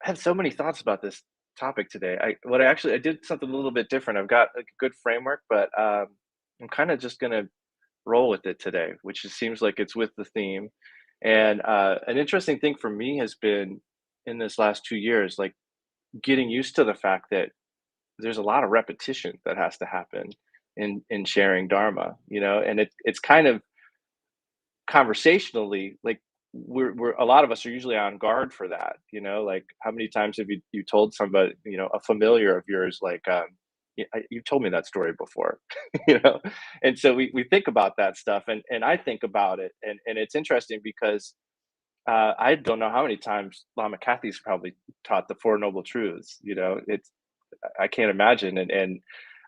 had so many thoughts about this topic today. I did something a little bit different. I've got like a good framework, but I'm kind of just gonna roll with it today, which just seems like it's with the theme. And an interesting thing for me has been in this last 2 years, like getting used to the fact that there's a lot of repetition that has to happen in sharing Dharma, and it's kind of conversationally, like we're a lot of us are usually on guard for that, like how many times have you told somebody, a familiar of yours, like you told me that story before, you know and so we think about that stuff, and I think about it, and it's interesting because I don't know how many times Lama Kathy's probably taught the Four Noble Truths. It's I can't imagine, and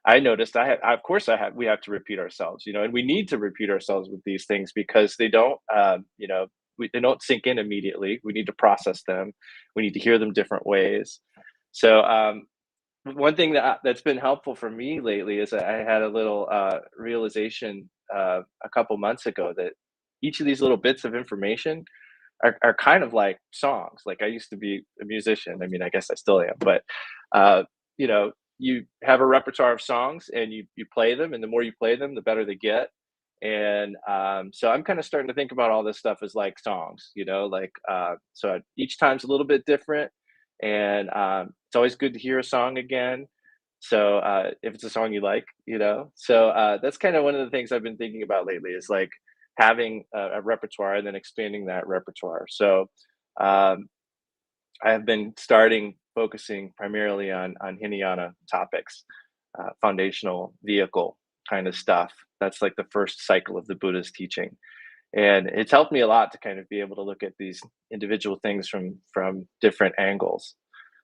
I noticed of course we have to repeat ourselves, and we need to repeat ourselves with these things because they don't, they don't sink in immediately. We need to process them. We need to hear them different ways. So, one thing that's been helpful for me lately is that I had a little realization a couple months ago that each of these little bits of information are kind of like songs. Like I used to be a musician. I mean, I guess I still am, but uh, you have a repertoire of songs and you play them, and the more you play them, the better they get. And so I'm kind of starting to think about all this stuff as like songs, like so each time's a little bit different, and it's always good to hear a song again. So if it's a song you like, so that's kind of one of the things I've been thinking about lately is like having a repertoire and then expanding that repertoire. So um, I have been starting focusing primarily on Hinayana topics, foundational vehicle kind of stuff. That's like the first cycle of the Buddha's teaching, and it's helped me a lot to kind of be able to look at these individual things from different angles.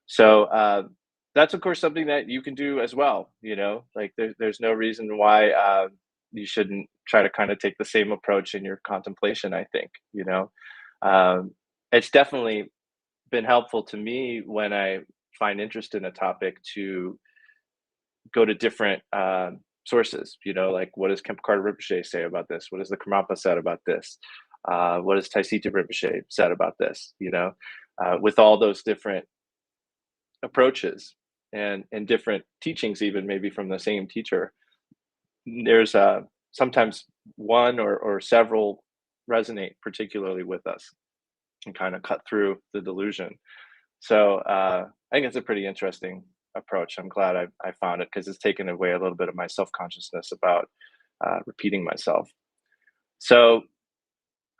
So that's of course something that you can do as well. Like there's no reason why you shouldn't try to kind of take the same approach in your contemplation. I think it's definitely been helpful to me when I find interest in a topic to go to different sources. Like what does Kempkar Rinpoche say about this? What does the Karmapa said about this? What does Taisita Rinpoche said about this? With all those different approaches and different teachings, even maybe from the same teacher, there's sometimes one or several resonate particularly with us and kind of cut through the delusion. So I think it's a pretty interesting approach. I'm glad I found it because it's taken away a little bit of my self consciousness about repeating myself. So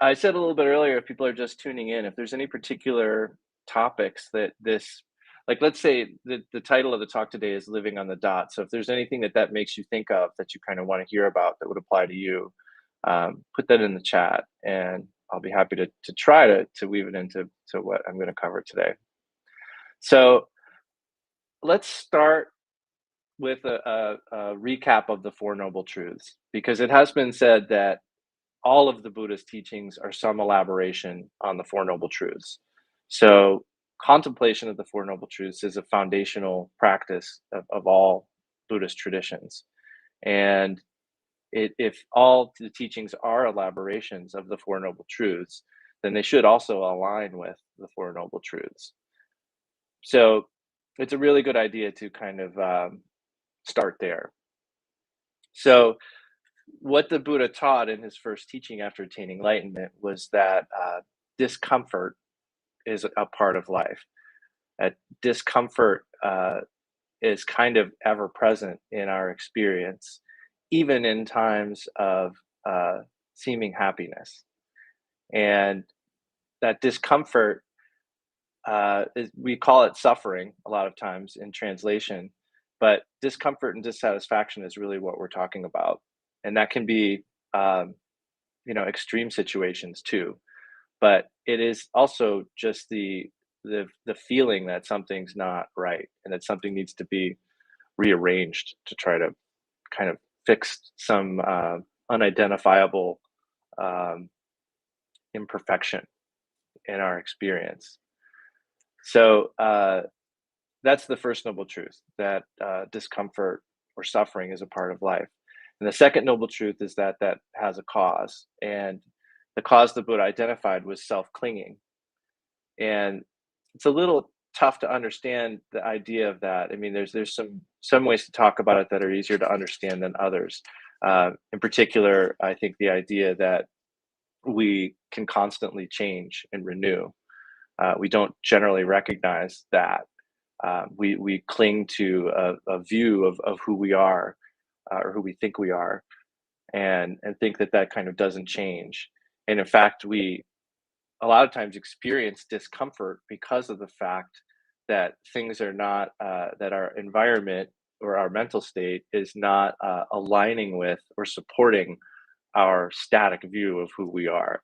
I said a little bit earlier, if people are just tuning in, if there's any particular topics that like let's say the title of the talk today is Living on the Dot. So if there's anything that makes you think of that you kind of want to hear about that would apply to you, put that in the chat, and I'll be happy to try to weave it into what I'm going to cover today. So let's start with a recap of the Four Noble Truths, because it has been said that all of the Buddhist teachings are some elaboration on the Four Noble Truths. So contemplation of the Four Noble Truths is a foundational practice of all Buddhist traditions. And if all the teachings are elaborations of the Four Noble Truths, then they should also align with the Four Noble Truths. So it's a really good idea to kind of start there. So what the Buddha taught in his first teaching after attaining enlightenment was that discomfort is a part of life. That discomfort is kind of ever present in our experience, even in times of seeming happiness. And that discomfort, we call it suffering a lot of times in translation, but discomfort and dissatisfaction is really what we're talking about. And that can be, extreme situations too. But it is also just the feeling that something's not right and that something needs to be rearranged to try to kind of fix some unidentifiable um, imperfection in our experience. So that's the first noble truth, that discomfort or suffering is a part of life. And the second noble truth is that has a cause. And the cause the Buddha identified was self-clinging. And it's a little tough to understand the idea of that. I mean, there's some ways to talk about it that are easier to understand than others. In particular, I think the idea that we can constantly change and renew. We don't generally recognize that. We cling to a view of who we are, or who we think we are, and think that that kind of doesn't change. And in fact, we a lot of times experience discomfort because of the fact that things are not that our environment or our mental state is not aligning with or supporting our static view of who we are.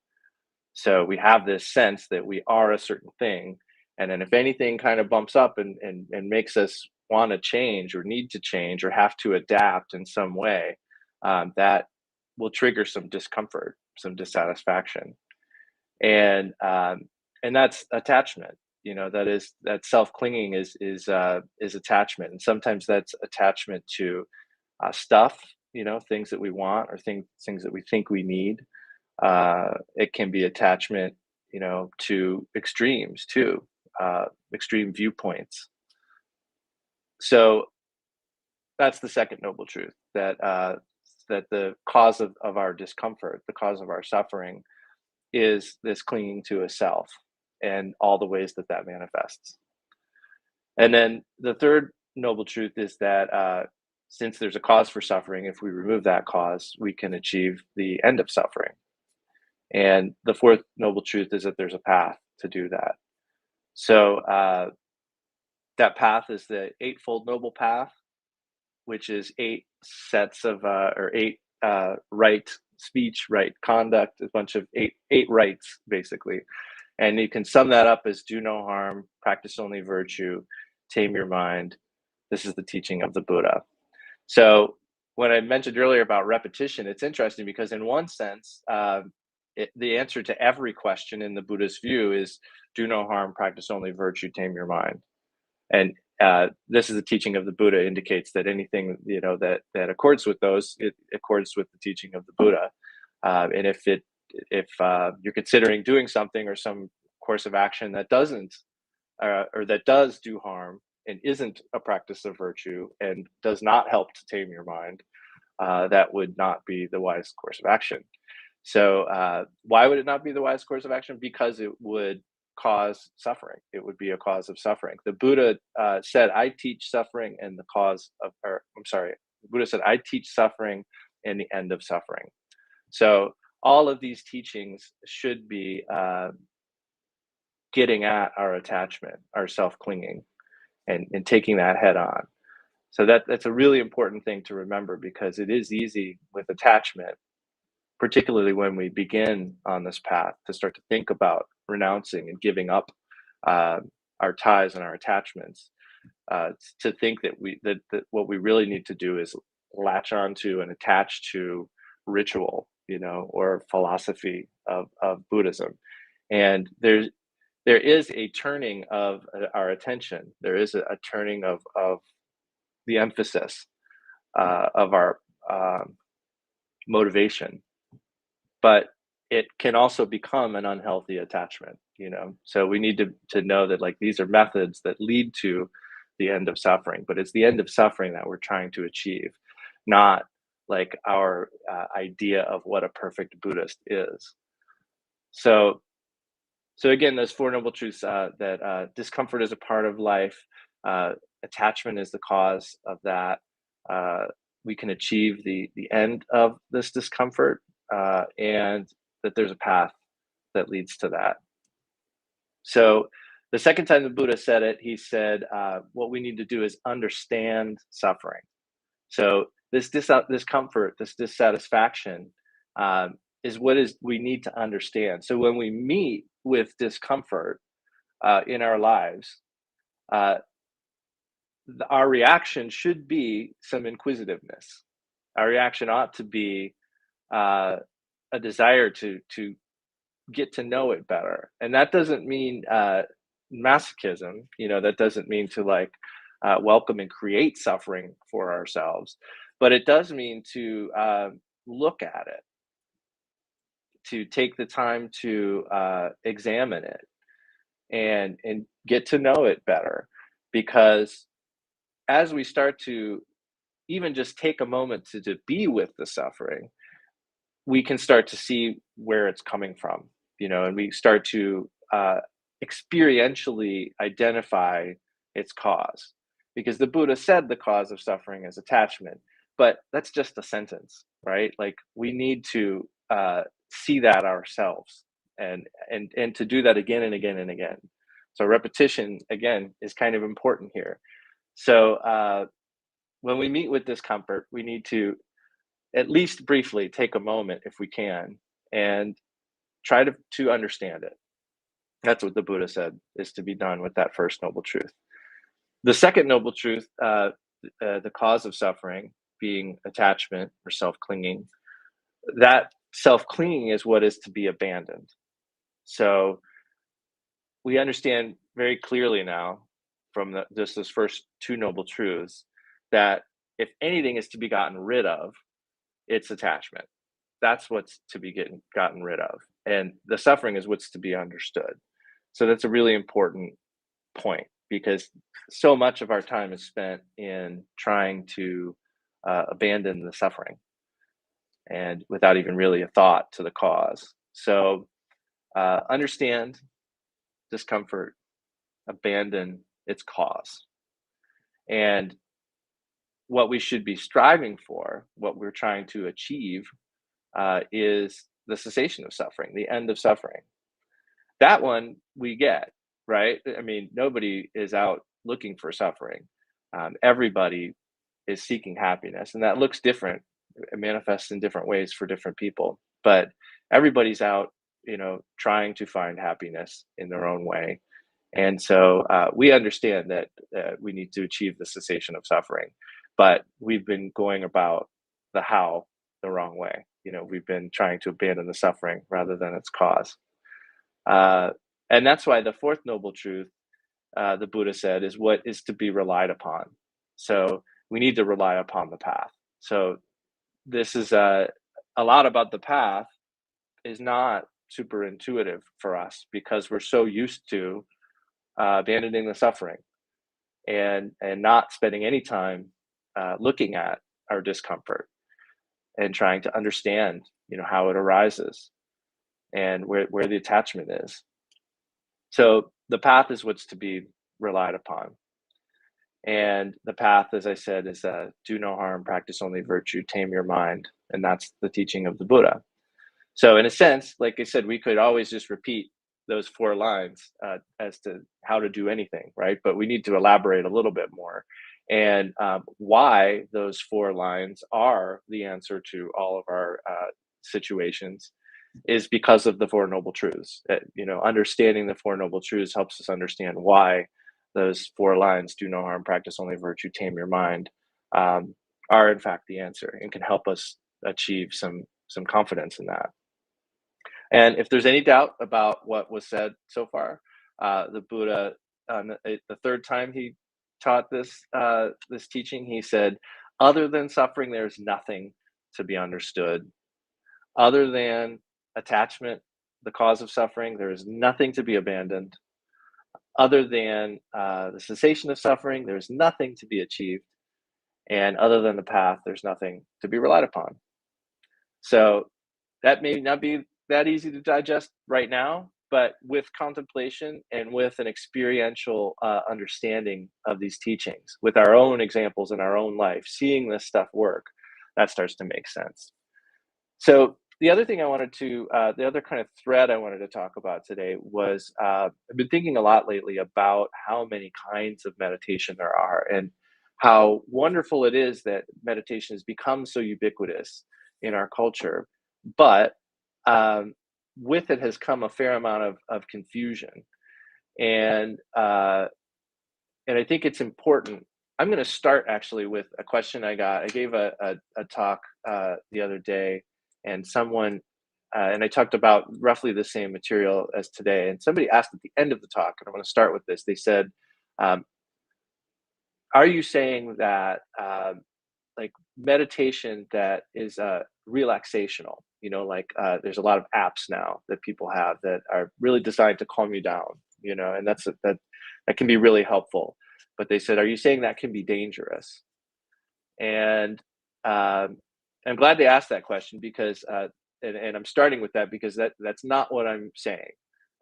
So we have this sense that we are a certain thing, and then if anything kind of bumps up and makes us want to change or need to change or have to adapt in some way, that will trigger some discomfort, some dissatisfaction, and that's attachment. You know, that self clinging is attachment, and sometimes that's attachment to stuff. You know, things that we want or things that we think we need. It can be attachment, you know, to extremes too, extreme viewpoints. So that's the second noble truth, that the cause of our discomfort, the cause of our suffering, is this clinging to a self and all the ways that that manifests. And then the third noble truth is that since there's a cause for suffering, if we remove that cause, we can achieve the end of suffering. And the fourth noble truth is that there's a path to do that. So that path is the Eightfold Noble Path, which is eight sets of or eight right speech, right conduct, a bunch of eight rights basically. And you can sum that up as do no harm, practice only virtue, tame your mind. This is the teaching of the Buddha. So when I mentioned earlier about repetition, it's interesting because in one sense, the answer to every question in the Buddhist view is do no harm, practice only virtue, tame your mind. And this is the teaching of the Buddha indicates that anything, you know, that accords with those, it accords with the teaching of the Buddha. And if you're considering doing something or some course of action that doesn't or that does do harm and isn't a practice of virtue and does not help to tame your mind, that would not be the wise course of action. So why would it not be the wise course of action? Because it would cause suffering. It would be a cause of suffering. The Buddha said, "I teach suffering and the cause of," or I'm sorry, the Buddha said, "I teach suffering and the end of suffering." So all of these teachings should be getting at our attachment, our self-clinging, and taking that head on. So that's a really important thing to remember because it is easy with attachment, particularly when we begin on this path, to start to think about renouncing and giving up uh, our ties and our attachments. To think that what we really need to do is latch onto and attach to ritual, you know, or philosophy of Buddhism. And there is a turning of our attention. There is a turning of the emphasis of our motivation, but it can also become an unhealthy attachment, you know. So we need to know that like these are methods that lead to the end of suffering, but it's the end of suffering that we're trying to achieve, not like our idea of what a perfect Buddhist is. So so again, those four noble truths, that discomfort is a part of life, uh, attachment is the cause of that. Uh, we can achieve the end of this discomfort, and that there's a path that leads to that. So the second time the Buddha said it, he said, "What we need to do is understand suffering." So this discomfort, this dissatisfaction, is what is we need to understand. So when we meet with discomfort in our lives, uh, our reaction should be some inquisitiveness. Our reaction ought to be uh, a desire to get to know it better, and that doesn't mean masochism. You know, that doesn't mean to like welcome and create suffering for ourselves, but it does mean to look at it, to take the time to examine it, and get to know it better. Because as we start to even just take a moment to be with the suffering, we can start to see where it's coming from, and we start to experientially identify its cause. Because the Buddha said the cause of suffering is attachment, but that's just a sentence, right? Like we need to see that ourselves, and to do that again and again and again. So repetition again is kind of important here. So when we meet with discomfort, we need to at least briefly take a moment if we can and try to understand it. That's what the Buddha said is to be done with that first noble truth. The second noble truth, the cause of suffering being attachment or self-clinging, that self-clinging is what is to be abandoned. So we understand very clearly now from just those first two noble truths that if anything is to be gotten rid of, it's attachment. That's what's to be gotten rid of. And the suffering is what's to be understood. So that's a really important point, because so much of our time is spent in trying to abandon the suffering and without even really a thought to the cause. So understand discomfort, abandon its cause. And what we should be striving for, what we're trying to achieve, is the cessation of suffering, the end of suffering. That one we get, right? I mean, nobody is out looking for suffering. Everybody is seeking happiness, and that looks different. It manifests in different ways for different people, but everybody's out, trying to find happiness in their own way. And so we understand that we need to achieve the cessation of suffering, but we've been going about the how the wrong way. We've been trying to abandon the suffering rather than its cause. Uh, and that's why the fourth noble truth, the Buddha said, is what is to be relied upon. So we need to rely upon the path. So this is a lot about the path is not super intuitive for us because we're so used to abandoning the suffering and not spending any time looking at our discomfort and trying to understand, how it arises and where the attachment is. So the path is what's to be relied upon. And the path, as I said, is do no harm, practice only virtue, tame your mind. And that's the teaching of the Buddha. So, in a sense, like I said, we could always just repeat those four lines as to how to do anything, right? But we need to elaborate a little bit more. And why those four lines are the answer to all of our situations is because of the Four Noble Truths. Understanding the Four Noble Truths helps us understand why those four lines, do no harm, practice only virtue, tame your mind, are in fact the answer and can help us achieve some confidence in that. And if there's any doubt about what was said so far, the Buddha, the third time he taught this teaching, he said, "Other than suffering, there is nothing to be understood. Other than attachment, the cause of suffering, there is nothing to be abandoned. Other than the cessation of suffering, there is nothing to be achieved. And other than the path, there's nothing to be relied upon." So that may not be that easy to digest right now, but with contemplation and with an experiential understanding of these teachings, with our own examples in our own life, seeing this stuff work, that starts to make sense. So the other thing the other kind of thread I wanted to talk about today was I've been thinking a lot lately about how many kinds of meditation there are and how wonderful it is that meditation has become so ubiquitous in our culture. But um, with it has come a fair amount of confusion. And, uh, and I think it's important. I'm going to start actually with a question I got. I gave a talk the other day, and and I talked about roughly the same material as today. And somebody asked at the end of the talk, and I want to start with this. They said, um, "Are you saying that like meditation that is relaxational? Like there's a lot of apps now that people have that are really designed to calm you down. and that can be really helpful. But they said, "Are you saying that can be dangerous?" And I'm glad they asked that question because, and I'm starting with that because that's not what I'm saying.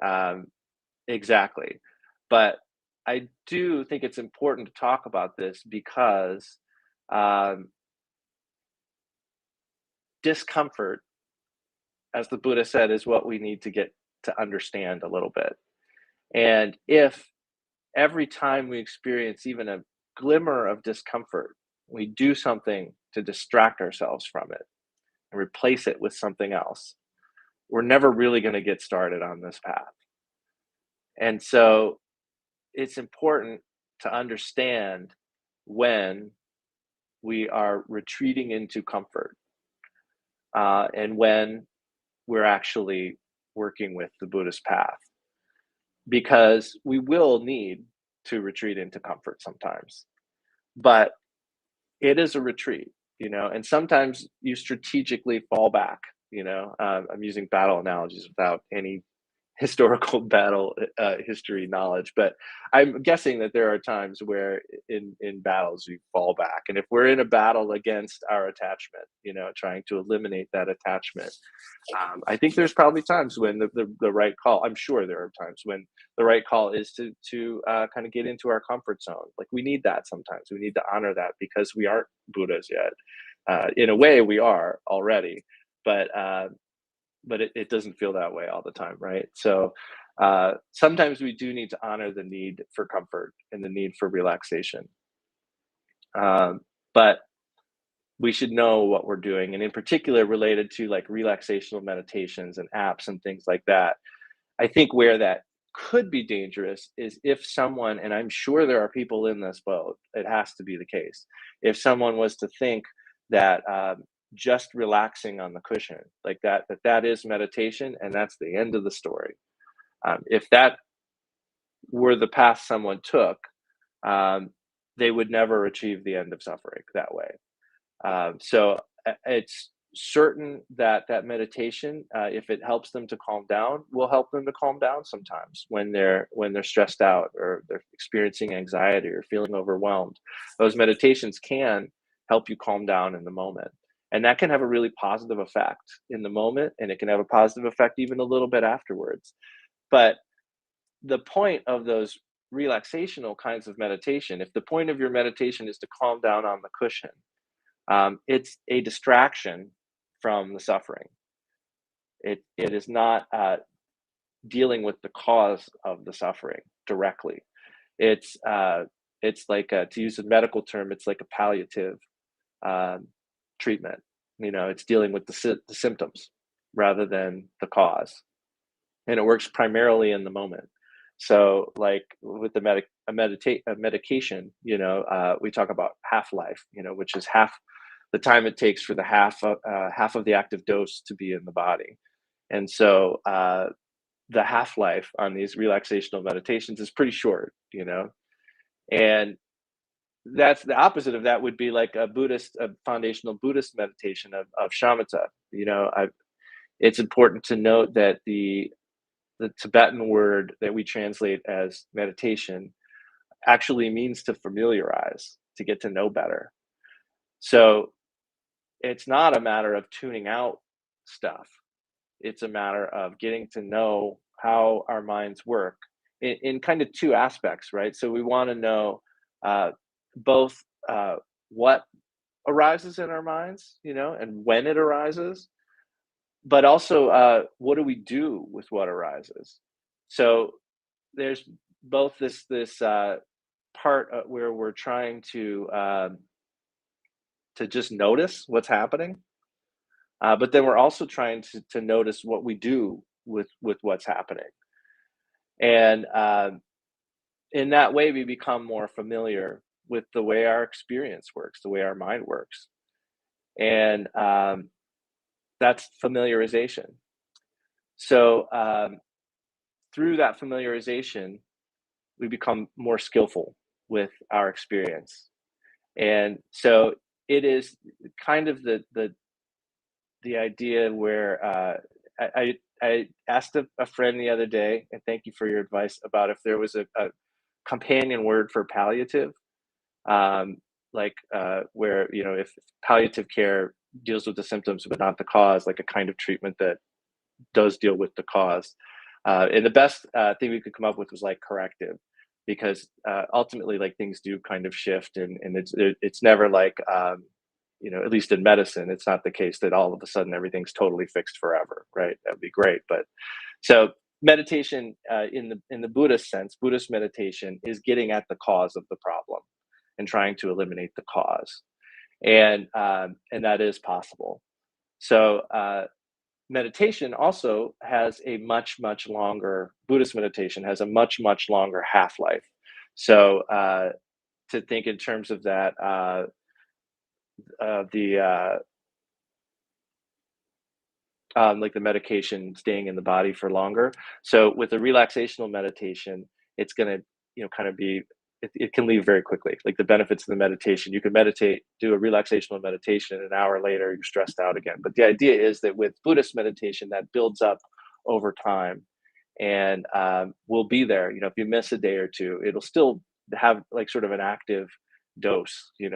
Um, exactly. But I do think it's important to talk about this because um, discomfort, as the Buddha said, is what we need to get to understand a little bit. And if every time we experience even a glimmer of discomfort, we do something to distract ourselves from it and replace it with something else, we're never really going to get started on this path. And so it's important to understand when we are retreating into comfort, and when we're actually working with the Buddhist path, because we will need to retreat into comfort sometimes. But it is a retreat, and sometimes you strategically fall back. I'm using battle analogies without any historical battle history knowledge, but I'm guessing that there are times where in battles we fall back, and if we're in a battle against our attachment, trying to eliminate that attachment, I think there's probably times when the right call. I'm sure there are times when the right call is to kind of get into our comfort zone. Like we need that sometimes. We need to honor that because we aren't Buddhas yet. In a way, we are already, but it doesn't feel that way all the time, right? So sometimes we do need to honor the need for comfort and the need for relaxation. But we should know what we're doing, and in particular, related to like relaxational meditations and apps and things like that. I think where that could be dangerous is if someone, and I'm sure there are people in this boat, it has to be the case. If someone was to think that just relaxing on the cushion, like that is meditation, and that's the end of the story. If that were the path someone took, um, they would never achieve the end of suffering that way. So it's certain that that meditation, if it helps them to calm down, will help them to calm down sometimes when they're stressed out or they're experiencing anxiety or feeling overwhelmed. Those meditations can help you calm down in the moment. And that can have a really positive effect in the moment, and it can have a positive effect even a little bit afterwards. But the point of those relaxational kinds of meditation, if the point of your meditation is to calm down on the cushion, it's a distraction from the suffering. It is not dealing with the cause of the suffering directly. It's it's like to use a medical term, it's like a palliative um, treatment. It's dealing with the symptoms rather than the cause, and it works primarily in the moment. So, like with a medication, we talk about half life, which is half the time it takes for the half of the active dose to be in the body. And so, the half life on these relaxational meditations is pretty short, and that's the opposite of that would be like a foundational Buddhist meditation of shamatha. It's important to note that the Tibetan word that we translate as meditation actually means to familiarize, to get to know better. So it's not a matter of tuning out stuff. It's a matter of getting to know how our minds work in kind of two aspects, right? So we want to know uh, both what arises in our minds, and when it arises, but also what do we do with what arises. So there's both this part where we're trying to just notice what's happening, but then we're also trying to notice what we do with what's happening, and in that way we become more familiar with the way our experience works, the way our mind works, and that's familiarization. So through that familiarization, we become more skillful with our experience. And so it is kind of the idea where I asked a friend the other day, and thank you for your advice about if there was a companion word for palliative, um, like where if palliative care deals with the symptoms but not the cause, like a kind of treatment that does deal with the cause. And the best thing we could come up with was like corrective, because ultimately, like things do kind of shift, and it's never like at least in medicine, it's not the case that all of a sudden everything's totally fixed forever, right? That'd be great, but so meditation in the Buddhist sense, Buddhist meditation is getting at the cause of the problem and trying to eliminate the cause, and that is possible. So meditation also has a much longer Buddhist meditation has a much longer half-life. So to think in terms of that, the like the medication staying in the body for longer. So with a relaxational meditation, it's going to kind of be it can leave very quickly. Like the benefits of the meditation, you can meditate, do a relaxational meditation, and an hour later you're stressed out again. But the idea is that with Buddhist meditation, that builds up over time, and will be there. If you miss a day or two, it'll still have like sort of an active dose, in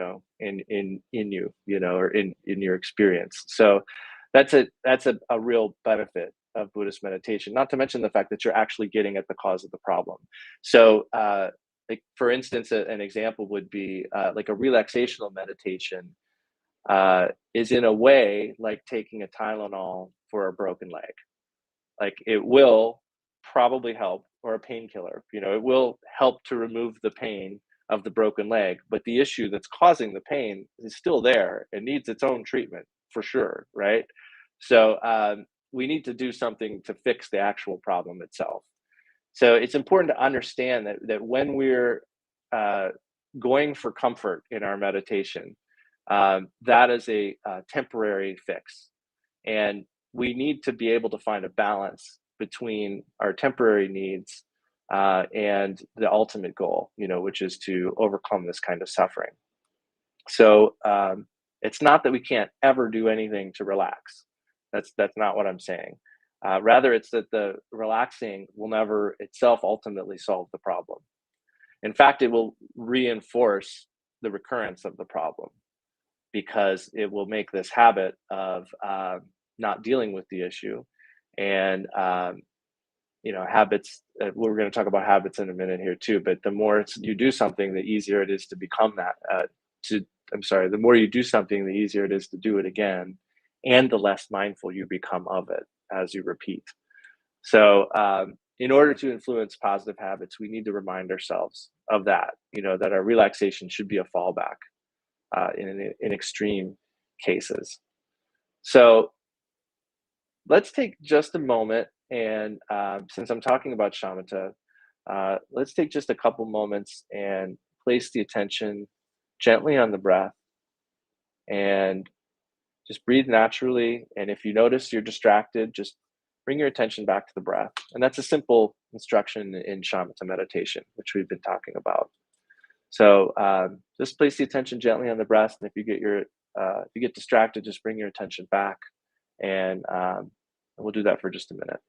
you, or in your experience. So that's a real benefit of Buddhist meditation. Not to mention the fact that you're actually getting at the cause of the problem. So, like for instance, an example would be like a relaxational meditation is in a way like taking a Tylenol for a broken leg. Like it will probably help, or a painkiller, it will help to remove the pain of the broken leg, but the issue that's causing the pain is still there and needs its own treatment for sure, right? So we need to do something to fix the actual problem itself. So it's important to understand that when we're uh, going for comfort in our meditation, that is a temporary fix, and we need to be able to find a balance between our temporary needs and the ultimate goal, which is to overcome this kind of suffering. So it's not that we can't ever do anything to relax. That's not what I'm saying. Rather, it's that the relaxing will never itself ultimately solve the problem. In fact, it will reinforce the recurrence of the problem, because it will make this habit of not dealing with the issue, and habits. We're going to talk about habits in a minute here too. But the more you do something, the easier it is to become that. To I'm sorry, the more you do something, the easier it is to do it again, and the less mindful you become of it as you repeat. So, in order to influence positive habits, we need to remind ourselves of that. That our relaxation should be a fallback in extreme cases. So let's take just a moment, and since I'm talking about shamatha, let's take just a couple moments and place the attention gently on the breath, and just breathe naturally. And if you notice you're distracted, just bring your attention back to the breath. And that's a simple instruction in shamatha meditation, which we've been talking about. So just place the attention gently on the breath, and if you get distracted, just bring your attention back, and we'll do that for just a minute.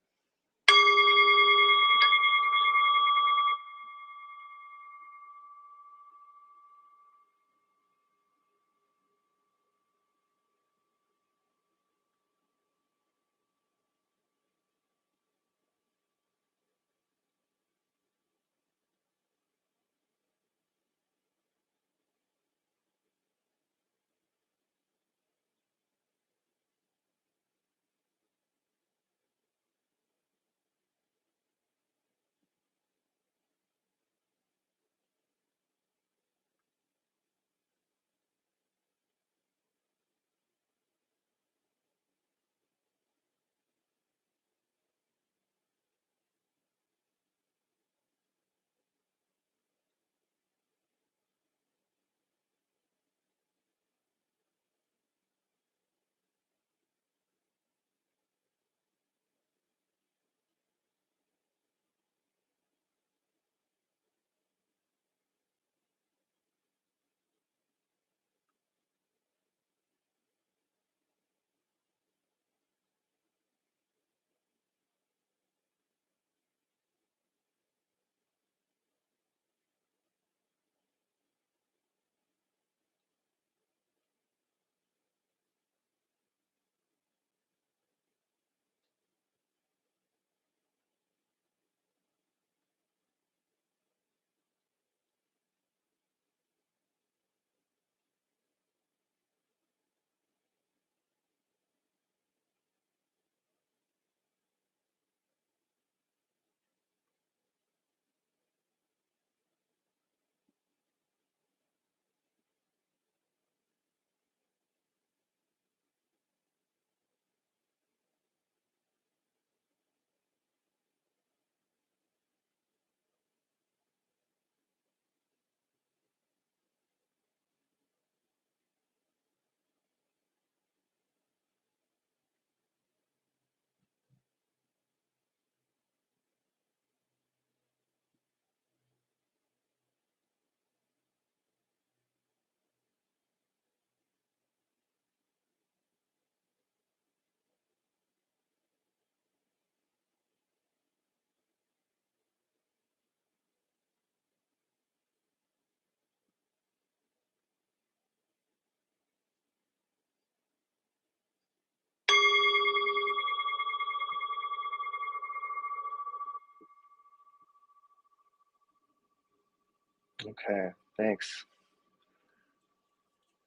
Okay, thanks.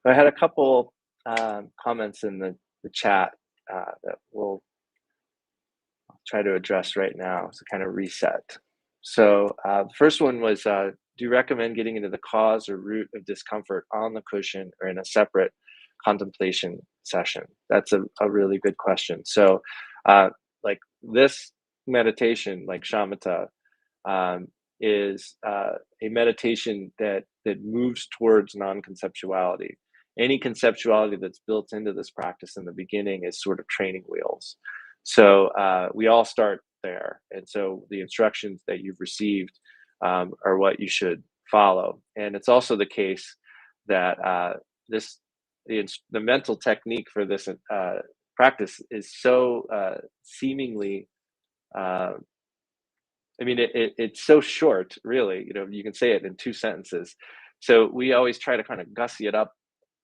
I had a couple comments in the chat that we'll try to address right now to kind of reset. So the first one was, do you recommend getting into the cause or root of discomfort on the cushion or in a separate contemplation session? That's a really good question. So uh, like this meditation, like shamatha, um, is a meditation that moves towards non-conceptuality. Any conceptuality that's built into this practice in the beginning is sort of training wheels. So we all start there, and so the instructions that you've received are what you should follow. And it's also the case that this the mental technique for this practice is so seemingly uh, I mean, it's so short, really. You know, you can say it in 2 sentences. So we always try to kind of gussy it up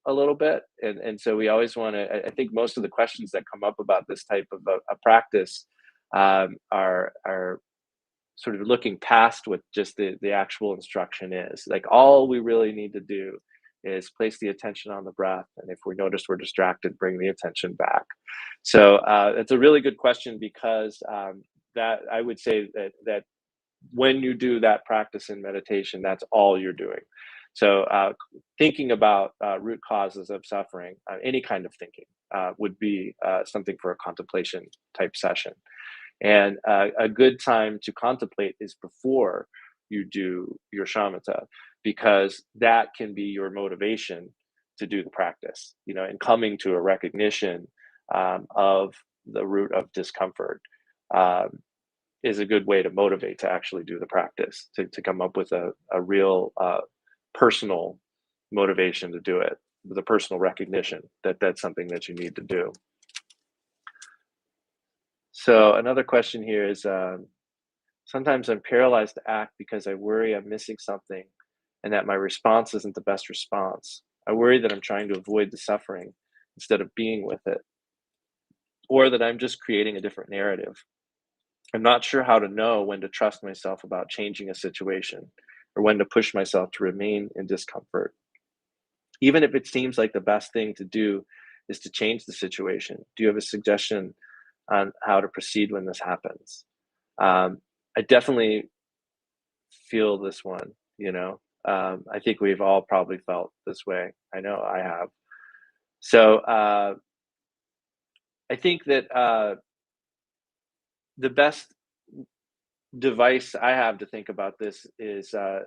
a little bit, and so we always want to. I think most of the questions that come up about this type of a practice are sort of looking past what just the actual instruction is. Like all we really need to do is place the attention on the breath, and if we notice we're distracted, bring the attention back. So it's a really good question because that I would say that when you do that practice in meditation, that's all you're doing. So, thinking about root causes of suffering, any kind of thinking, would be something for a contemplation type session. And a good time to contemplate is before you do your shamatha, because that can be your motivation to do the practice, you know, and coming to a recognition of the root of discomfort. Um, is a good way to motivate to actually do the practice, to come up with a real personal motivation to do it, the personal recognition that that's something that you need to do. So another question here is, sometimes I'm paralyzed to act because I worry I'm missing something and that my response isn't the best response. I worry that I'm trying to avoid the suffering instead of being with it, or that I'm just creating a different narrative. I'm not sure how to know when to trust myself about changing a situation or when to push myself to remain in discomfort. Even if it seems like the best thing to do is to change the situation, do you have a suggestion on how to proceed when this happens? Um, I definitely feel this one, you know. I think we've all probably felt this way. I know I have. So I think that the best device I have to think about this is Pema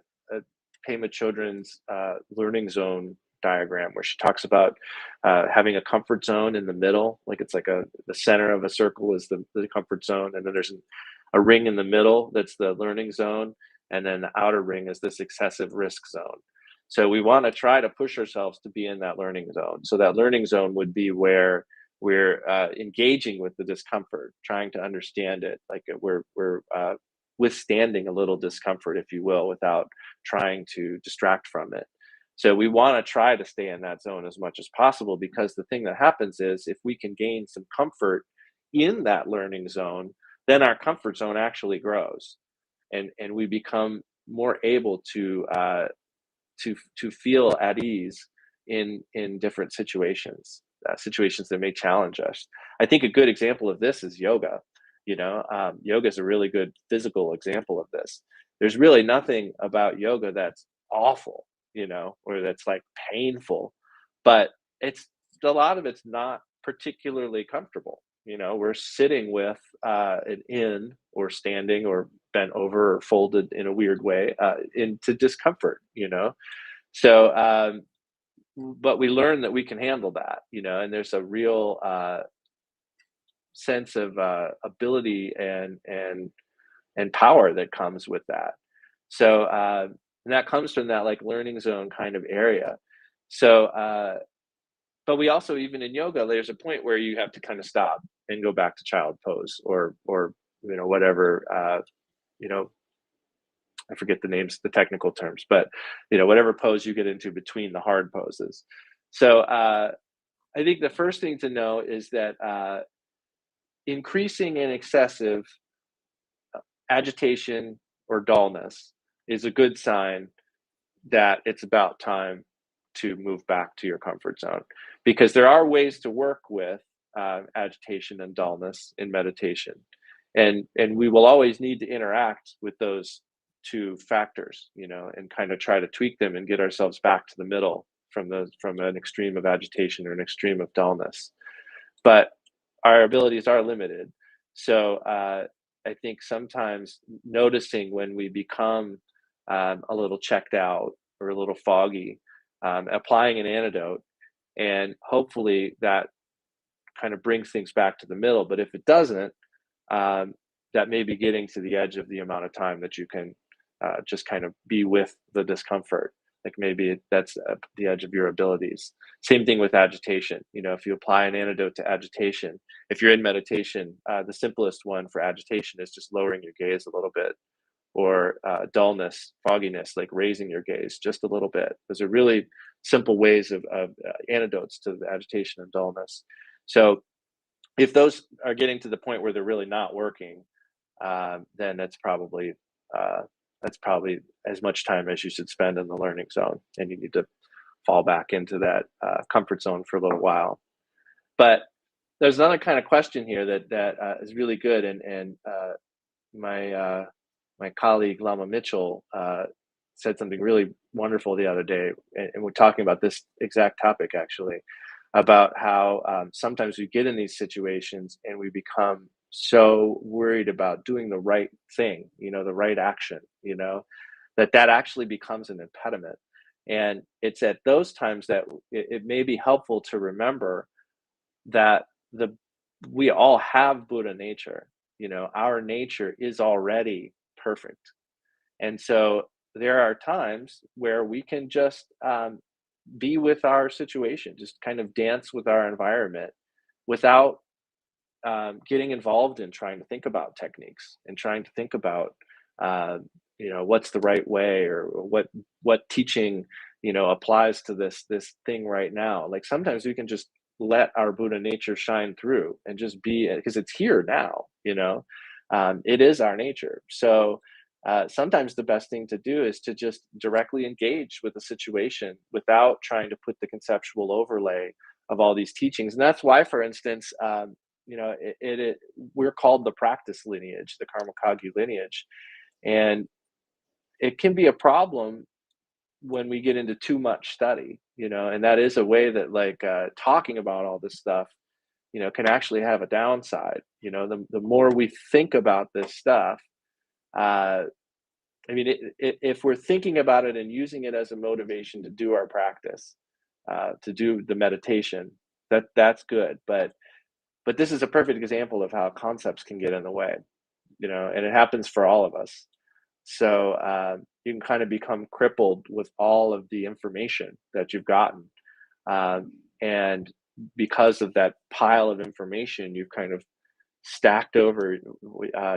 Chodron's learning zone diagram, where she talks about having a comfort zone in the middle, like it's like the center of a circle is the comfort zone, and then there's a ring in the middle that's the learning zone, and then the outer ring is this excessive risk zone. So we want to try to push ourselves to be in that learning zone. So that learning zone would be where we're engaging with the discomfort, trying to understand it, like we're withstanding a little discomfort, if you will, without trying to distract from it. So we want to try to stay in that zone as much as possible, because the thing that happens is if we can gain some comfort in that learning zone, then our comfort zone actually grows, and we become more able to feel at ease in different situations, situations that may challenge us. I think a good example of this is yoga. You know, yoga is a really good physical example of this. There's really nothing about yoga that's awful, you know, or that's like painful, but it's a lot of it's not particularly comfortable. You know, we're sitting with an in or standing or bent over or folded in a weird way into discomfort. You know, so, but we learn that we can handle that, you know, and there's a real sense of ability and power that comes with that. So, and that comes from that like learning zone kind of area. So, but we also, even in yoga, there's a point where you have to kind of stop and go back to child pose, or you know, whatever, you know, I forget the names, the technical terms, but you know, whatever pose you get into between the hard poses. So I think the first thing to know is that increasing and excessive agitation or dullness is a good sign that it's about time to move back to your comfort zone, because there are ways to work with agitation and dullness in meditation, and we will always need to interact with those two factors, and kind of try to tweak them and get ourselves back to the middle from an extreme of agitation or an extreme of dullness. But our abilities are limited. So I think sometimes noticing when we become a little checked out or a little foggy, applying an antidote, and hopefully that kind of brings things back to the middle. But if it doesn't, um, that may be getting to the edge of the amount of time that you can just kind of be with the discomfort. Like maybe that's the edge of your abilities. Same thing with agitation. If you apply an antidote to agitation, if you're in meditation, the simplest one for agitation is just lowering your gaze a little bit, or dullness, fogginess, like raising your gaze just a little bit. Those are really simple ways of antidotes to the agitation and dullness. So if those are getting to the point where they're really not working, then uh, that's probably as much time as you should spend in the learning zone, and you need to fall back into that comfort zone for a little while. But there's another kind of question here that is really good, and my my colleague Lama Mitchell said something really wonderful the other day, and we're talking about this exact topic actually, about how sometimes we get in these situations and we become so worried about doing the right thing, the right action, that actually becomes an impediment. And it's at those times that it may be helpful to remember that the we all have Buddha nature. Our nature is already perfect. And so there are times where we can just be with our situation, just kind of dance with our environment without getting involved in trying to think about techniques and trying to think about, uh, what's the right way, or what teaching, applies to this thing right now. Like sometimes we can just let our Buddha nature shine through and just be, because it's here now. It is our nature. So sometimes the best thing to do is to just directly engage with the situation without trying to put the conceptual overlay of all these teachings. And that's why, for instance, we're called the practice lineage, the Karma Kagyu lineage, and it can be a problem when we get into too much study, and that is a way that, like, talking about all this stuff, can actually have a downside. The more we think about this stuff, uh, I mean, if we're thinking about it and using it as a motivation to do our practice, to do the meditation, that's good. But this is a perfect example of how concepts can get in the way, and it happens for all of us. So you can kind of become crippled with all of the information that you've gotten, and because of that pile of information, you've kind of stacked over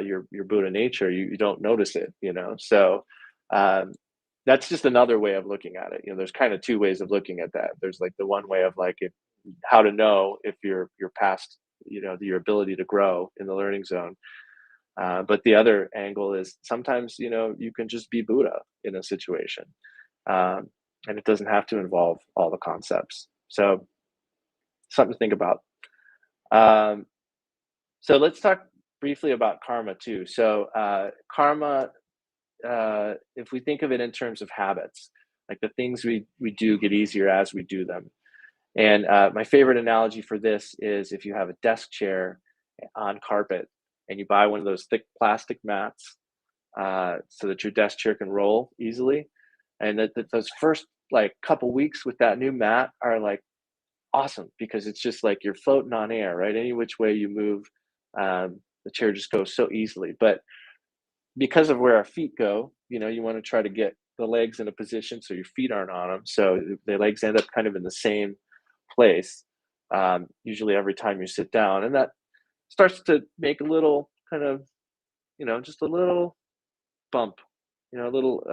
your Buddha nature. You don't notice it, So um, that's just another way of looking at it. There's kind of two ways of looking at that. There's like the one way of like how to know if you're past, your ability to grow in the learning zone. But the other angle is sometimes, you can just be Buddha in a situation, um, and it doesn't have to involve all the concepts. So something to think about. Um, so let's talk briefly about karma too. So karma, if we think of it in terms of habits, like the things we do get easier as we do them. And my favorite analogy for this is if you have a desk chair on carpet and you buy one of those thick plastic mats, so that your desk chair can roll easily. And that those first like couple weeks with that new mat are like awesome, because it's just like you're floating on air, right? Any which way you move, the chair just goes so easily. But because of where our feet go, you want to try to get the legs in a position so your feet aren't on them. So the legs end up kind of in the same place, usually every time you sit down. And that starts to make a little kind of, just a little bump, a little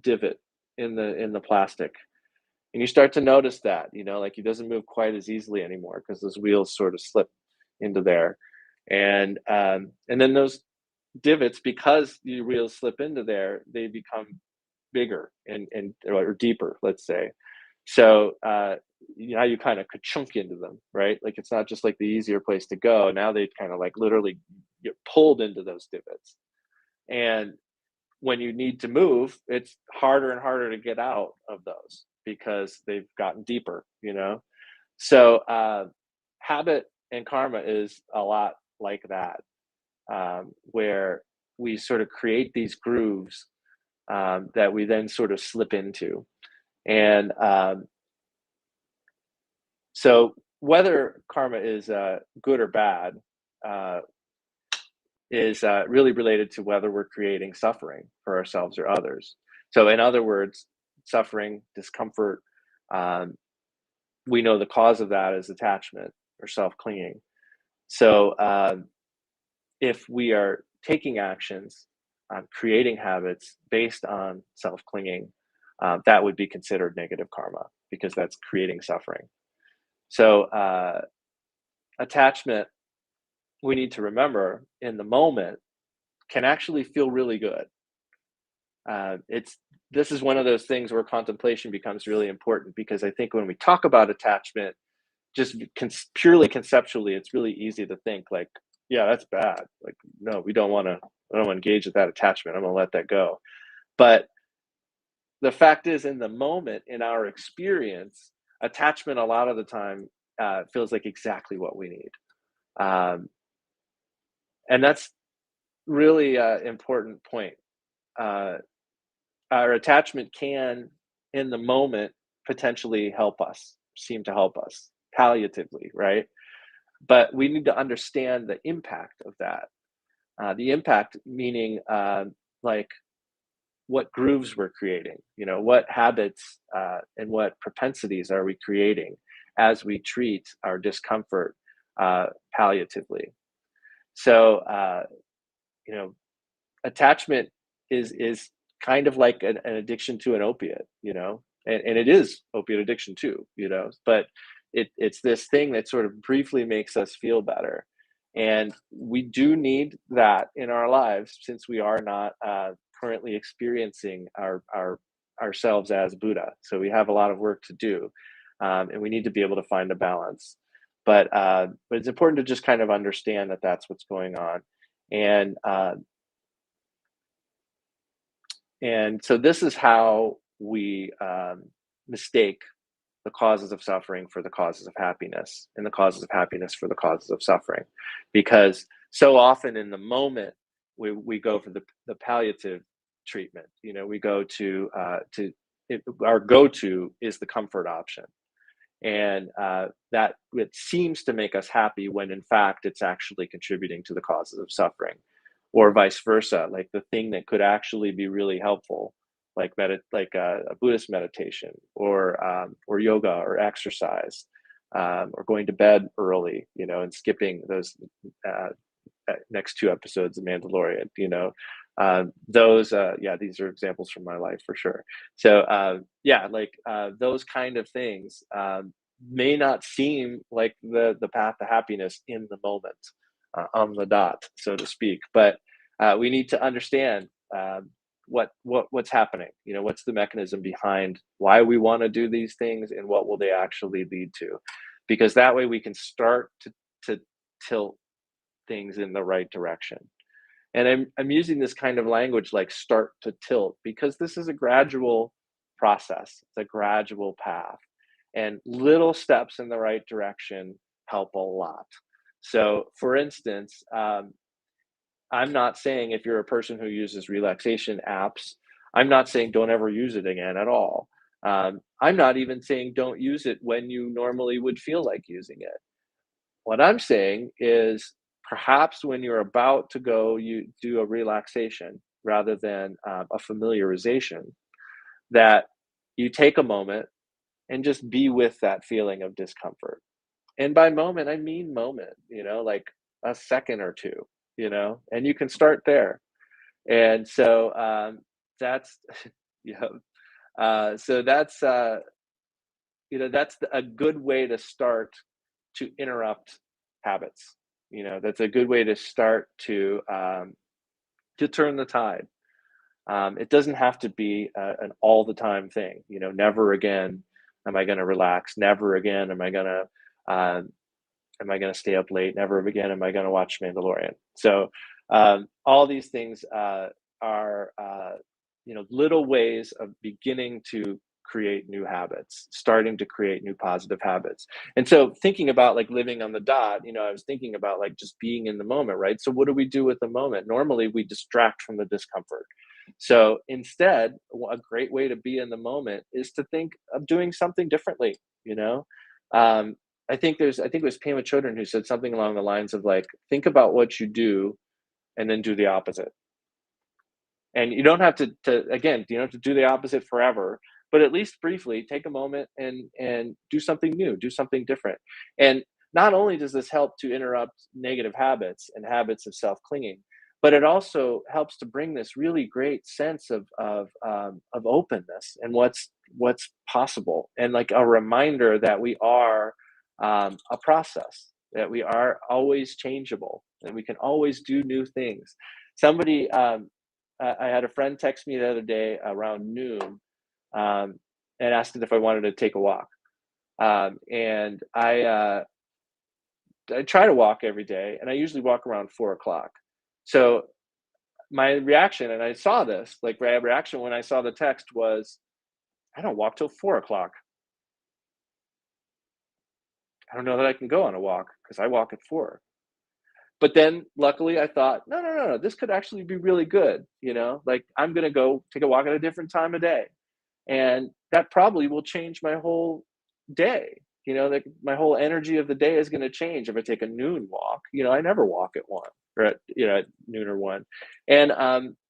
divot in the plastic. And you start to notice that, like it doesn't move quite as easily anymore because those wheels sort of slip into there. And then those divots, because your wheels slip into there, they become bigger and or deeper, let's say. So now you kind of could chunk into them, right? Like it's not just like the easier place to go. Now they kind of like literally get pulled into those divots. And when you need to move, it's harder and harder to get out of those because they've gotten deeper, you know? So habit and karma is a lot like that, where we sort of create these grooves that we then sort of slip into. And so whether karma is good or bad uh, is really related to whether we're creating suffering for ourselves or others. So, in other words, suffering, discomfort, um, we know the cause of that is attachment or self clinging. So, if we are taking actions, creating habits based on self clinging, that would be considered negative karma because that's creating suffering. So, attachment, we need to remember in the moment, can actually feel really good. It's This is one of those things where contemplation becomes really important because I think when we talk about attachment, just purely conceptually, it's really easy to think like, yeah, that's bad. Like, no, we don't want to. I don't want to engage with that attachment. I'm going to let that go. But the fact is, in the moment, in our experience, attachment a lot of the time feels like exactly what we need, um, and that's really important point. Uh, our attachment can, in the moment, potentially help us, seem to help us palliatively, right? But we need to understand the impact of that. The impact meaning like what grooves we're creating, you know, what habits and what propensities are we creating as we treat our discomfort palliatively. So, you know, attachment is kind of like an addiction to an opiate, you know, and it is opiate addiction too, you know, but it's this thing that sort of briefly makes us feel better. And we do need that in our lives since we are not currently experiencing ourselves as Buddha. So we have a lot of work to do, and we need to be able to find a balance. But it's important to just kind of understand that that's what's going on. And and so this is how we mistake the causes of suffering for the causes of happiness, and the causes of happiness for the causes of suffering. Because so often in the moment, we go for the palliative treatment. You know, we go our go to is the comfort option. And that it seems to make us happy when in fact it's actually contributing to the causes of suffering, or vice versa, like the thing that could actually be really helpful, like like a Buddhist meditation, or yoga or exercise, or going to bed early, you know, and skipping those uh, next two episodes of Mandalorian, you know. Those Yeah, these are examples from my life for sure. So yeah, like those kind of things may not seem like the path to happiness in the moment, on the dot, so to speak, but we need to understand what's happening, you know, what's the mechanism behind why we want to do these things and what will they actually lead to, because that way we can start to tilt things in the right direction. And I'm using this kind of language like start to tilt because this is a gradual process. It's a gradual path. And little steps in the right direction help a lot. So, for instance, I'm not saying if you're a person who uses relaxation apps, I'm not saying don't ever use it again at all. I'm not even saying don't use it when you normally would feel like using it. What I'm saying is perhaps when you're about to go, you do a relaxation rather than a familiarization, that you take a moment and just be with that feeling of discomfort. And by moment, I mean moment, you know, like a second or two, you know, and you can start there. And so that's, yeah. So that's, you know, that's a good way to start to interrupt habits. You know, that's a good way to start to turn the tide. It doesn't have to be an all the time thing. You know, never again am I going to relax. Never again am I going to stay up late? Never again am I going to watch Mandalorian. So all these things are little ways of beginning to create new habits, starting to create new positive habits. And so thinking about like living on the dot, I was thinking about like just being in the moment, right? So what do we do with the moment? Normally we distract from the discomfort. So instead, a great way to be in the moment is to think of doing something differently, you know? Um, I think it was Pema Chodron who said something along the lines of like, think about what you do and then do the opposite. And you don't have to again, you don't have to do the opposite forever, but at least briefly take a moment and do something new, do something different. And not only does this help to interrupt negative habits and habits of self-clinging, but it also helps to bring this really great sense of openness and what's possible, and like a reminder that we are a process, that we are always changeable, and we can always do new things. Somebody I had a friend text me the other day around noon, um, and asked if I wanted to take a walk. And I try to walk every day, and I usually walk around 4 o'clock. So my reaction, and I saw this, like my reaction when I saw the text was, I don't walk till 4 o'clock. I don't know that I can go on a walk because I walk at 4. But then luckily I thought, no, no, no, no, this could actually be really good. Like I'm going to go take a walk at a different time of day. And that probably will change my whole day. Like my whole energy of the day is going to change if I take a noon walk. I never walk at 1 or at noon or 1. And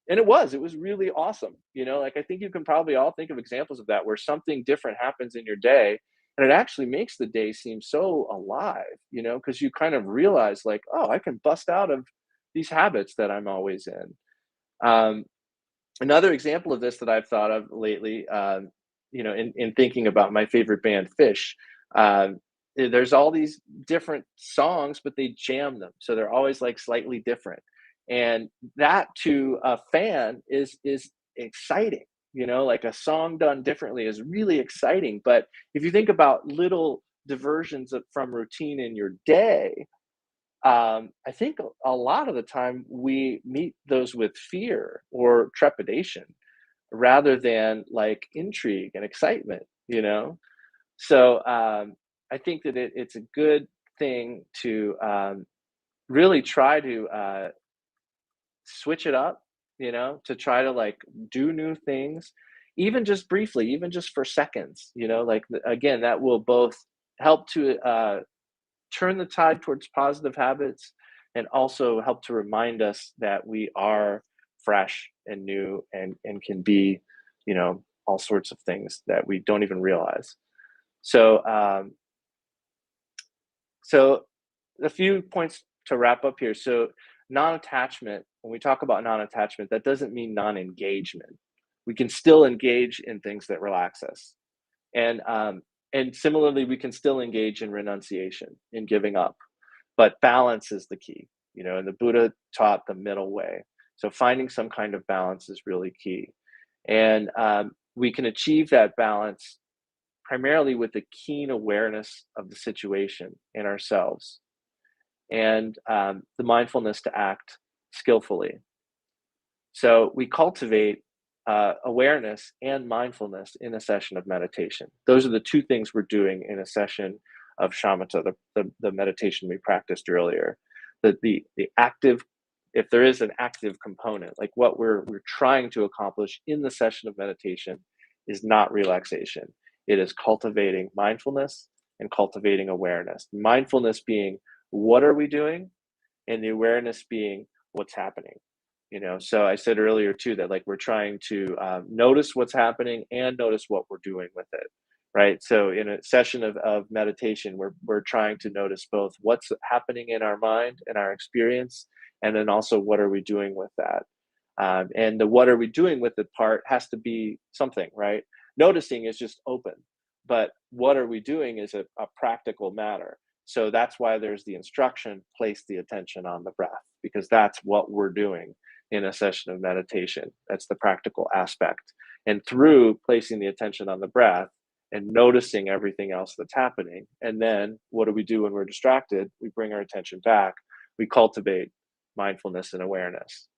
it was really awesome. Like I think you can probably all think of examples of that where something different happens in your day, and it actually makes the day seem so alive, because you kind of realize like, oh, I can bust out of these habits that I'm always in. Um, Another example of this that I've thought of lately, in thinking about my favorite band, Fish, there's all these different songs, but they jam them, so they're always like slightly different, and that to a fan is exciting. Like a song done differently is really exciting. But if you think about little diversions from routine in your day, I think a lot of the time we meet those with fear or trepidation rather than like intrigue and excitement, you know? So I think that it's a good thing to really try to switch it up, to try to like do new things, even just briefly, even just for seconds, like again, that will both help to turn the tide towards positive habits and also help to remind us that we are fresh and new and can be, all sorts of things that we don't even realize. So um, so a few points to wrap up here. So non-attachment, when we talk about non-attachment, that doesn't mean non-engagement. We can still engage in things that relax us. And similarly, we can still engage in renunciation, in giving up, but balance is the key, and the Buddha taught the middle way. So finding some kind of balance is really key. And we can achieve that balance primarily with the keen awareness of the situation in ourselves, and the mindfulness to act skillfully. So we cultivate awareness and mindfulness in a session of meditation. Those are the two things we're doing in a session of shamata, the meditation we practiced earlier. The active, if there is an active component, like what we're trying to accomplish in the session of meditation, is not relaxation. It is cultivating mindfulness and cultivating awareness. Mindfulness being what are we doing, and the awareness being what's happening. So I said earlier too that like we're trying to notice what's happening and notice what we're doing with it, right? So in a session of meditation, we're trying to notice both what's happening in our mind and our experience, and then also what are we doing with that. And the what are we doing with it part has to be something, right? Noticing is just open, but what are we doing is a practical matter. So that's why there's the instruction, place the attention on the breath, because that's what we're doing. in a session of meditation. That's the practical aspect. And through placing the attention on the breath and noticing everything else that's happening, and then what do we do when we're distracted? We bring our attention back. We cultivate mindfulness and awareness.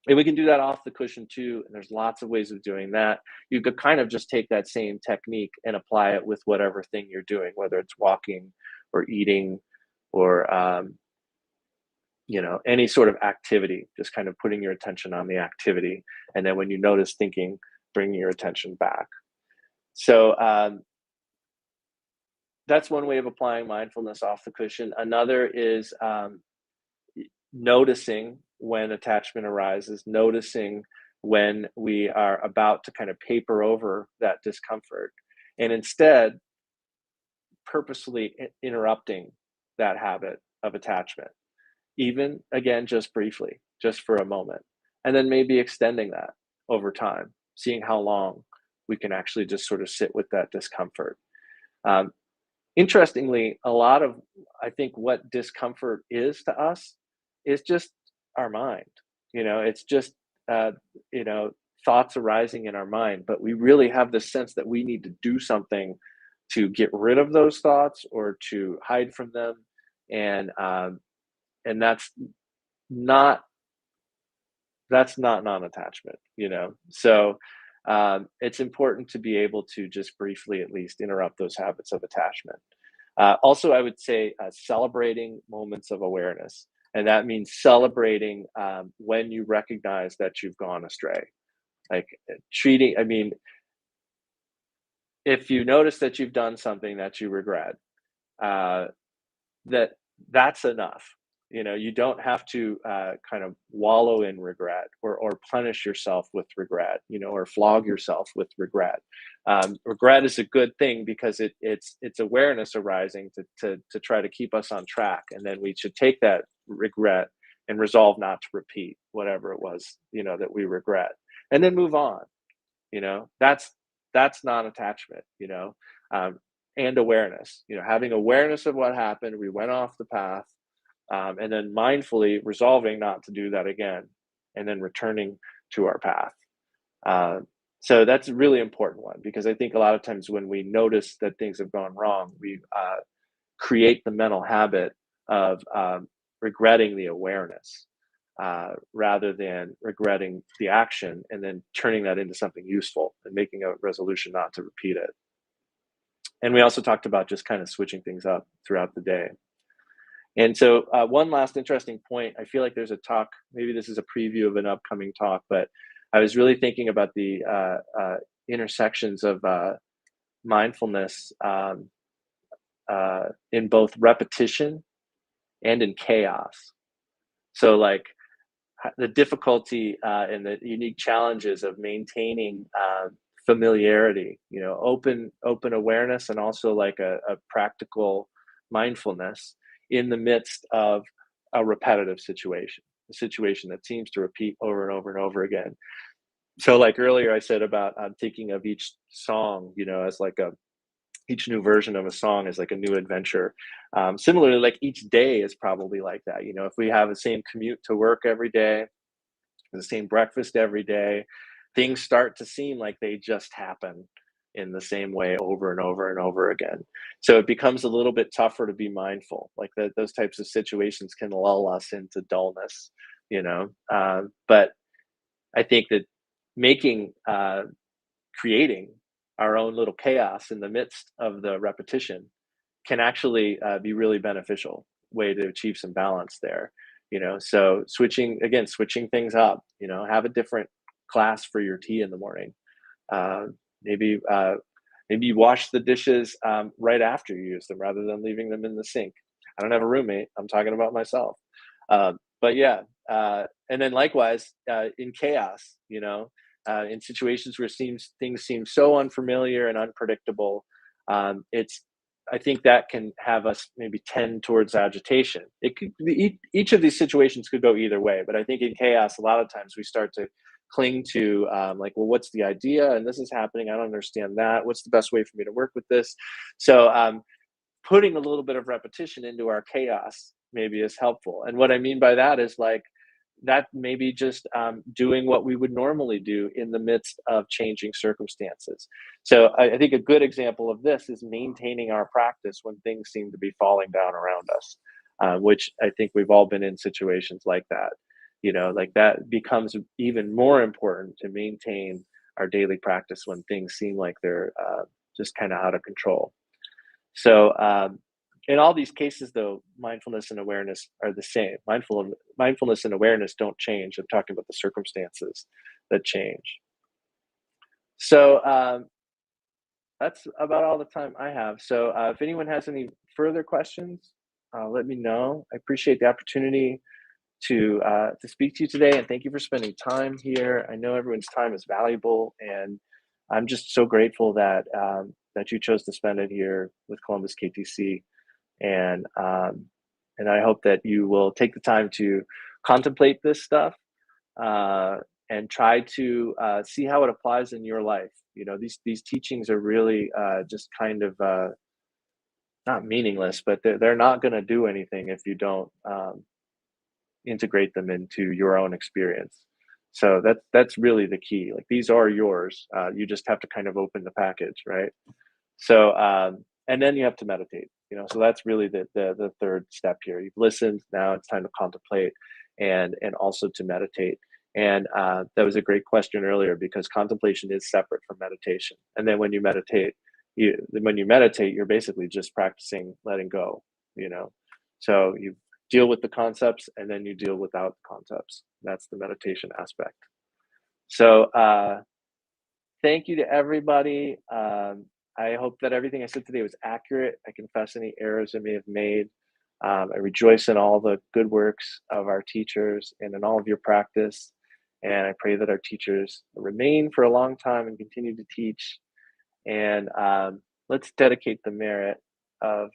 And we can do that off the cushion too. And there's lots of ways of doing that. You could kind of just take that same technique and apply it with whatever thing you're doing, whether it's walking or eating or any sort of activity, just kind of putting your attention on the activity. And then when you notice thinking, bring your attention back. So that's one way of applying mindfulness off the cushion. Another is noticing when attachment arises, noticing when we are about to kind of paper over that discomfort, and instead purposely interrupting that habit of attachment, even again, just briefly, just for a moment, and then maybe extending that over time, seeing how long we can actually just sort of sit with that discomfort. Um, Interestingly, a lot of, I think, what discomfort is to us is just our mind. It's just, uh, you know, thoughts arising in our mind, but we really have the sense that we need to do something to get rid of those thoughts or to hide from them. And that's not non-attachment. So it's important to be able to just briefly at least interrupt those habits of attachment. Also, I would say celebrating moments of awareness, and that means celebrating when you recognize that you've gone astray. Like treating, I mean, if you notice that you've done something that you regret, uh, that that's enough. You don't have to kind of wallow in regret or punish yourself with regret, or flog yourself with regret. Regret is a good thing because it's awareness arising to try to keep us on track, and then we should take that regret and resolve not to repeat whatever it was, that we regret, and then move on. That's non-attachment. Um, and awareness, having awareness of what happened, we went off the path, and then mindfully resolving not to do that again, and then returning to our path. uh, so that's a really important one, because I think a lot of times when we notice that things have gone wrong, we create the mental habit of regretting the awareness, rather than regretting the action and then turning that into something useful and making a resolution not to repeat it. And we also talked about just kind of switching things up throughout the day. And so, one last interesting point, I feel like there's a talk, maybe this is a preview of an upcoming talk, but I was really thinking about the intersections of mindfulness, in both repetition and in chaos. So, like, the difficulty and the unique challenges of maintaining familiarity, open awareness, and also like a practical mindfulness in the midst of a repetitive situation, a situation that seems to repeat over and over and over again. So, like earlier, I said about thinking of each song, as like each new version of a song is like a new adventure. Similarly, like each day is probably like that. If we have the same commute to work every day, the same breakfast every day, things start to seem like they just happen in the same way over and over and over again. So it becomes a little bit tougher to be mindful. Like those types of situations can lull us into dullness, but I think that making, creating our own little chaos in the midst of the repetition can actually be really beneficial way to achieve some balance there. So switching things up, have a different class for your tea in the morning. uh, maybe maybe you wash the dishes right after you use them rather than leaving them in the sink. I don't have a roommate, I'm talking about myself. But yeah, and then likewise, in chaos, in situations where things seem so unfamiliar and unpredictable, it's I think that can have us maybe tend towards agitation. It could be, each of these situations could go either way, but I think in chaos, a lot of times we start to cling to like, well, what's the idea? And this is happening. I don't understand that. What's the best way for me to work with this? So putting a little bit of repetition into our chaos maybe is helpful. And what I mean by that is like that may be just doing what we would normally do in the midst of changing circumstances. So I think a good example of this is maintaining our practice when things seem to be falling down around us, which I think we've all been in situations like that. Like that becomes even more important to maintain our daily practice when things seem like they're just kind of out of control. So, in all these cases, though, mindfulness and awareness are the same. Mindfulness and awareness don't change. I'm talking about the circumstances that change. So, that's about all the time I have. So, if anyone has any further questions, let me know. I appreciate the opportunity to speak to you today, and thank you for spending time here. I know everyone's time is valuable, and I'm just so grateful that that you chose to spend it here with Columbus KTC, and I hope that you will take the time to contemplate this stuff uh, and try to see how it applies in your life. These teachings are really just kind of not meaningless, but they're not going to do anything if you don't integrate them into your own experience. So that's really the key. Like these are yours. You just have to kind of open the package, right? So and then you have to meditate. So that's really the third step here. You've listened. Now it's time to contemplate and also to meditate. And that was a great question earlier because contemplation is separate from meditation. And then when you meditate, you're basically just practicing letting go. You know, so you deal with the concepts and then you deal without the concepts. That's the meditation aspect. So thank you to everybody. I hope that everything I said today was accurate. I confess any errors I may have made. I rejoice in all the good works of our teachers and in all of your practice. And I pray that our teachers remain for a long time and continue to teach. And let's dedicate the merit of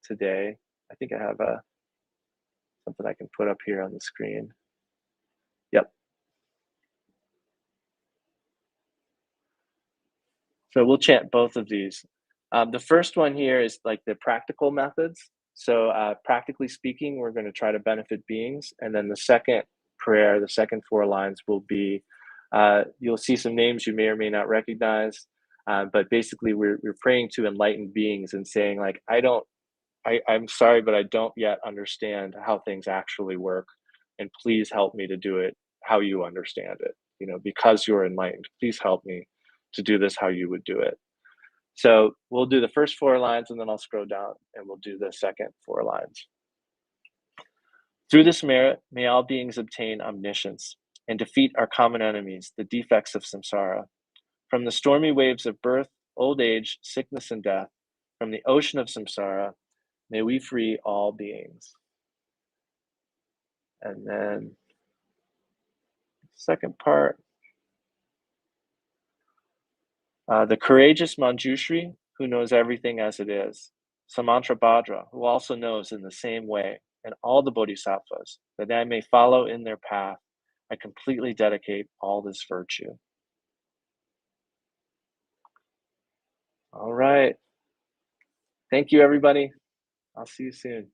today. I think I have something I can put up here on the screen. Yep. So we'll chant both of these. The first one here is like the practical methods. So practically speaking, we're going to try to benefit beings. And then the second prayer, the second four lines will be, you'll see some names you may or may not recognize. But basically we're praying to enlightened beings and saying like, I'm sorry, but I don't yet understand how things actually work. And please help me to do it how you understand it. Because you're enlightened, please help me to do this how you would do it. So we'll do the first four lines and then I'll scroll down and we'll do the second four lines. Through this merit, may all beings obtain omniscience and defeat our common enemies, the defects of samsara. From the stormy waves of birth, old age, sickness, and death, from the ocean of samsara, may we free all beings. And then second part, the courageous Manjushri, who knows everything as it is, Samantrabhadra, who also knows in the same way, and all the bodhisattvas, that I may follow in their path, I completely dedicate all this virtue. All right. Thank you, everybody. I'll see you soon.